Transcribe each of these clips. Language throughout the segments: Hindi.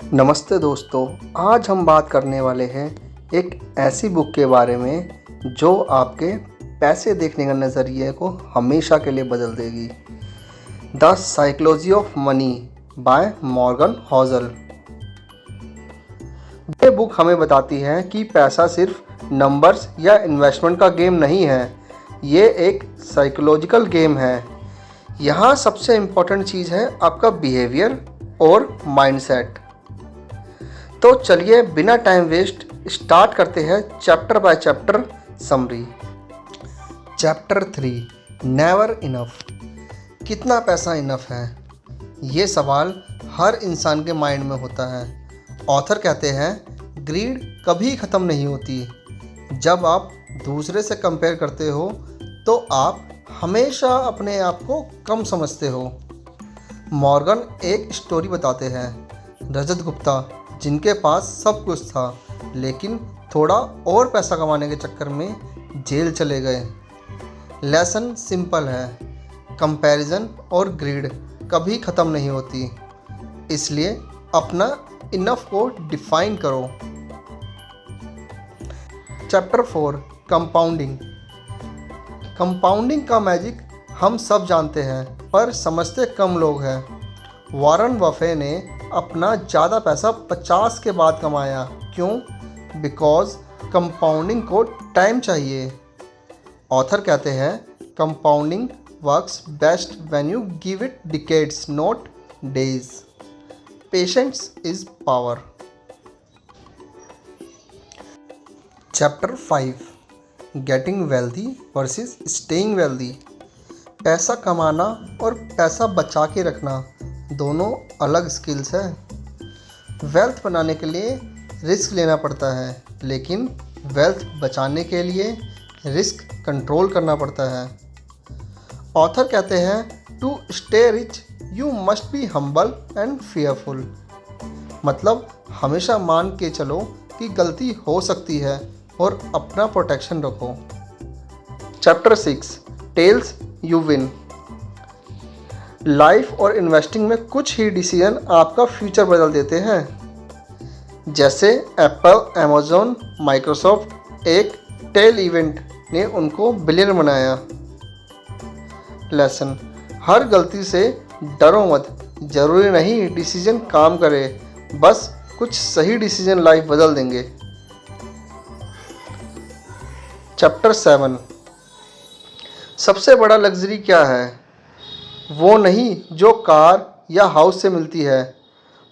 नमस्ते दोस्तों, आज हम बात करने वाले हैं एक ऐसी बुक के बारे में जो आपके पैसे देखने का नज़रिए को हमेशा के लिए बदल देगी। The psychology of money by Morgan Housel. ये बुक हमें बताती है कि पैसा सिर्फ नंबर्स या इन्वेस्टमेंट का गेम नहीं है, ये एक साइकोलॉजिकल गेम है। यहाँ सबसे इम्पोर्टेंट चीज़ है आपका बिहेवियर और माइंडसेट। तो चलिए बिना टाइम वेस्ट स्टार्ट करते हैं chapter by chapter summary. Chapter 3, never enough. कितना पैसा इनफ है? ये सवाल हर इंसान के माइंड में होता है। ऑथर कहते हैं ग्रीड कभी ख़त्म नहीं होती। जब आप दूसरे से कंपेयर करते हो तो आप हमेशा अपने आप को कम समझते हो। मॉर्गन एक स्टोरी बताते हैं। रजत गुप्ता, जिनके पास सब कुछ था लेकिन थोड़ा और पैसा कमाने के चक्कर में जेल चले गए। लेसन सिंपल है, कंपैरिजन और ग्रीड कभी ख़त्म नहीं होती, इसलिए अपना इनफ को डिफाइन करो। Chapter 4, compounding. कंपाउंडिंग का मैजिक हम सब जानते हैं पर समझते कम लोग हैं। वॉरेन बफे ने अपना ज़्यादा पैसा 50 के बाद कमाया। क्यों? बिकॉज कंपाउंडिंग को टाइम चाहिए। ऑथर कहते हैं compounding works best when you give it decades not days. Patience is power. Chapter 5, getting wealthy versus staying wealthy. पैसा कमाना और पैसा बचा के रखना दोनों अलग स्किल्स हैं। वेल्थ बनाने के लिए रिस्क लेना पड़ता है, लेकिन वेल्थ बचाने के लिए रिस्क कंट्रोल करना पड़ता है। ऑथर कहते हैं to stay rich you must be humble and fearful. मतलब हमेशा मान के चलो कि गलती हो सकती है और अपना प्रोटेक्शन रखो। Chapter 6, tells you win. Life और इन्वेस्टिंग में कुछ ही डिसीजन आपका फ्यूचर बदल देते हैं। जैसे एप्पल, अमेज़न, माइक्रोसॉफ्ट, एक टेल इवेंट ने उनको बिलियनर बनाया। लेसन, हर गलती से डरो मत। ज़रूरी नहीं डिसीजन काम करे, बस कुछ सही डिसीजन लाइफ बदल देंगे। चैप्टर 7, सबसे बड़ा लग्जरी क्या है? वो नहीं जो कार या हाउस से मिलती है,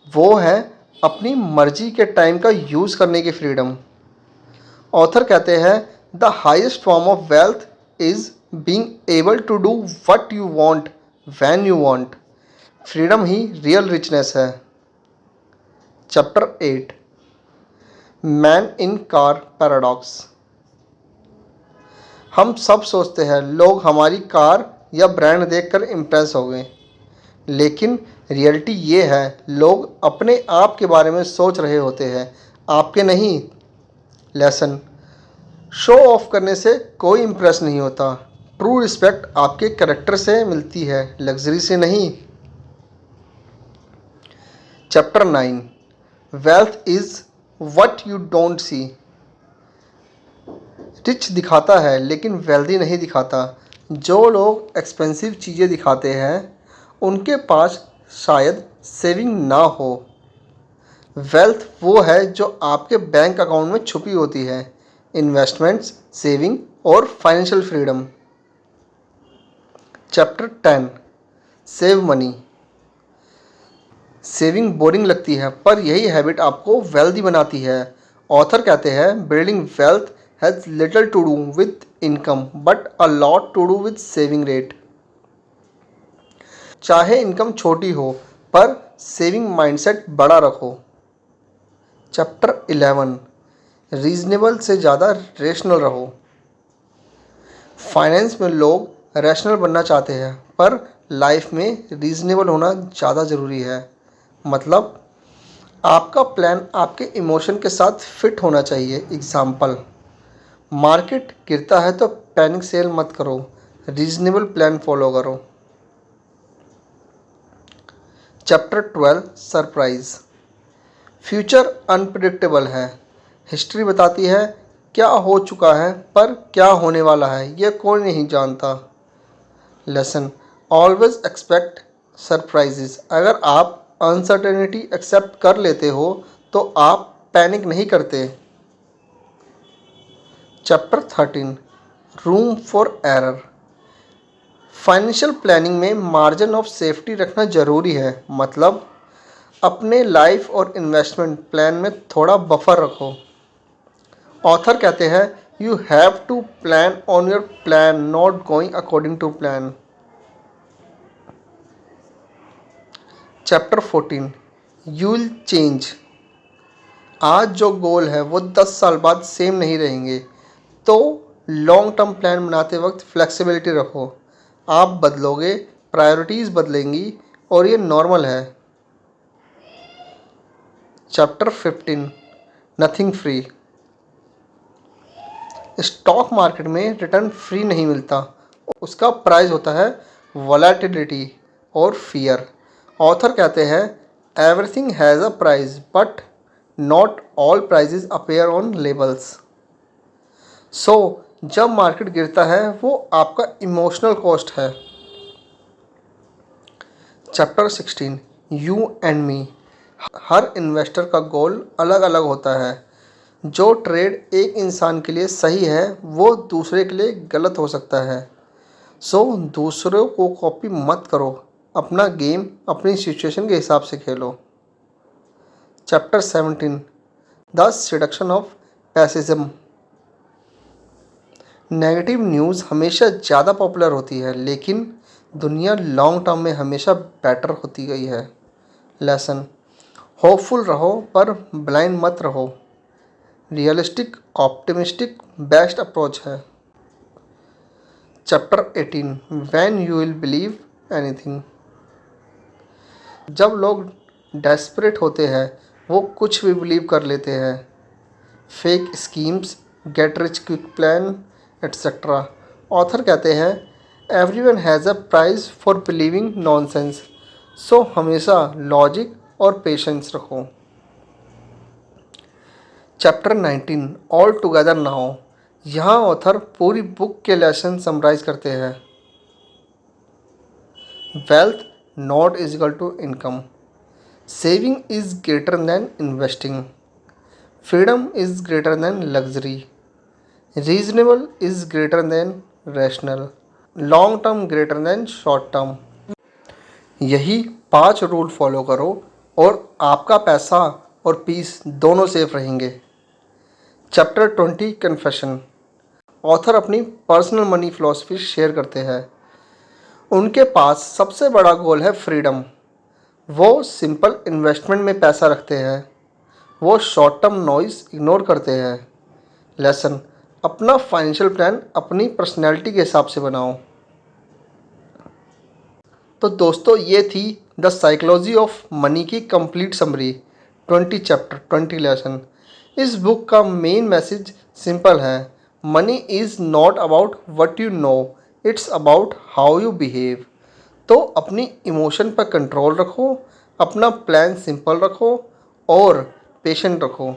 वो है अपनी मर्जी के टाइम का यूज़ करने की फ्रीडम। ऑथर कहते हैं the highest form of wealth is being able to do what you want when you want. Freedom ही रियल रिचनेस है। Chapter 8, man in car paradox. हम सब सोचते हैं लोग हमारी कार या ब्रांड देखकर इम्प्रेस हो गए, लेकिन रियलिटी ये है लोग अपने आप के बारे में सोच रहे होते हैं, आपके नहीं। लेसन, शो ऑफ करने से कोई इम्प्रेस नहीं होता। ट्रू रिस्पेक्ट आपके कैरेक्टर से मिलती है, लग्जरी से नहीं। Chapter 9, wealth is what you don't see. Rich दिखाता है लेकिन वेल्दी नहीं दिखाता। जो लोग एक्सपेंसिव चीज़ें दिखाते हैं उनके पास शायद सेविंग ना हो। वेल्थ वो है जो आपके बैंक अकाउंट में छुपी होती है। इन्वेस्टमेंट्स, सेविंग और financial freedom. Chapter 10, save money. Saving boring लगती है पर यही हैबिट आपको वेल्दी बनाती है। ऑथर कहते हैं building wealth has little to do with income but a lot to do with saving rate. चाहे इनकम छोटी हो पर सेविंग माइंडसेट बड़ा रखो। चैप्टर 11, रीजनेबल से ज़्यादा रेशनल रहो। फाइनेंस में लोग रैशनल बनना चाहते हैं पर लाइफ में रीजनेबल होना ज़्यादा ज़रूरी है। मतलब आपका प्लान आपके इमोशन के साथ फिट होना चाहिए। एग्जाम्पल, मार्केट गिरता है तो पैनिक सेल मत करो, रीजनेबल प्लान फॉलो करो। Chapter 12, surprise. फ्यूचर अनप्रिडिक्टेबल है। हिस्ट्री बताती है क्या हो चुका है, पर क्या होने वाला है ये कोई नहीं जानता। Lesson, always expect surprises. अगर आप अनसर्टेनिटी एक्सेप्ट कर लेते हो तो आप पैनिक नहीं करते। Chapter 13, room for error. Financial planning में मार्जिन ऑफ सेफ्टी रखना ज़रूरी है। मतलब अपने लाइफ और इन्वेस्टमेंट प्लान में थोड़ा बफर रखो। ऑथर कहते हैं you have to plan on your plan not going according to plan. Chapter 14, you will change. आज जो गोल है वो 10 साल बाद सेम नहीं रहेंगे, तो लॉन्ग टर्म प्लान बनाते वक्त फ्लेक्सिबिलिटी रखो। आप बदलोगे, प्रायोरिटीज़ बदलेंगी और ये नॉर्मल है। Chapter 15, nothing free. Stock market में रिटर्न फ्री नहीं मिलता, उसका प्राइस होता है वॉलेटिलिटी और फियर। ऑथर कहते हैं everything has a price but not all prices appear on labels. So जब मार्केट गिरता है वो आपका इमोशनल कॉस्ट है। Chapter 16, you and me. हर इन्वेस्टर का गोल अलग अलग होता है। जो ट्रेड एक इंसान के लिए सही है वो दूसरे के लिए गलत हो सकता है। सो दूसरों को कॉपी मत करो, अपना गेम अपनी सिचुएशन के हिसाब से खेलो। Chapter 17, the seduction of pessimism. Negative news हमेशा ज़्यादा पॉपुलर होती है, लेकिन दुनिया लॉन्ग टर्म में हमेशा बेटर होती गई है। लेसन, होपफुल रहो पर ब्लाइंड मत रहो। रियलिस्टिक ऑप्टिमिस्टिक बेस्ट अप्रोच है। Chapter 18, when you will believe anything. जब लोग डेस्परेट होते हैं वो कुछ भी बिलीव कर लेते हैं। Fake schemes, get rich quick plan etcetera. Author कहते हैं everyone has a price for believing nonsense. So हमेशा लॉजिक और पेशेंस रखो। Chapter 19, all together now. यहाँ ऑथर पूरी बुक के लेसन समराइज करते हैं। Wealth not is equal to income. Saving is greater than investing. Freedom is greater than luxury. Reasonable is greater than rational. Long term greater than short term. यही 5 रूल फॉलो करो और आपका पैसा और पीस दोनों सेफ रहेंगे। Chapter 20, confession. ऑथर अपनी पर्सनल मनी फिलॉसफी शेयर करते हैं। उनके पास सबसे बड़ा गोल है फ्रीडम। वो सिंपल इन्वेस्टमेंट में पैसा रखते हैं। वो शॉर्ट टर्म नॉइज़ इग्नोर करते हैं। लेसन, अपना फाइनेंशियल प्लान अपनी पर्सनैलिटी के हिसाब से बनाओ। तो दोस्तों ये थी द साइकोलॉजी ऑफ मनी की कंप्लीट समरी। 20 chapter 20 lesson. इस बुक का मेन मैसेज सिंपल है, money is not about what you know, it's about how you behave. तो अपनी इमोशन पर कंट्रोल रखो, अपना प्लान सिंपल रखो और पेशेंट रखो।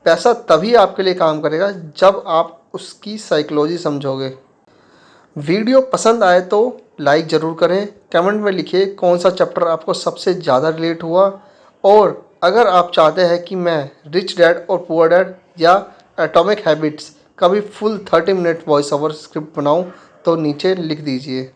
पैसा तभी आपके लिए काम करेगा जब आप उसकी साइकोलॉजी समझोगे। वीडियो पसंद आए तो लाइक ज़रूर करें, कमेंट में लिखिए कौन सा चैप्टर आपको सबसे ज़्यादा रिलेट हुआ। और अगर आप चाहते हैं कि मैं रिच डैड और पुअर डैड या एटॉमिक हैबिट्स का भी full 30 minute voice over script बनाऊं तो नीचे लिख दीजिए।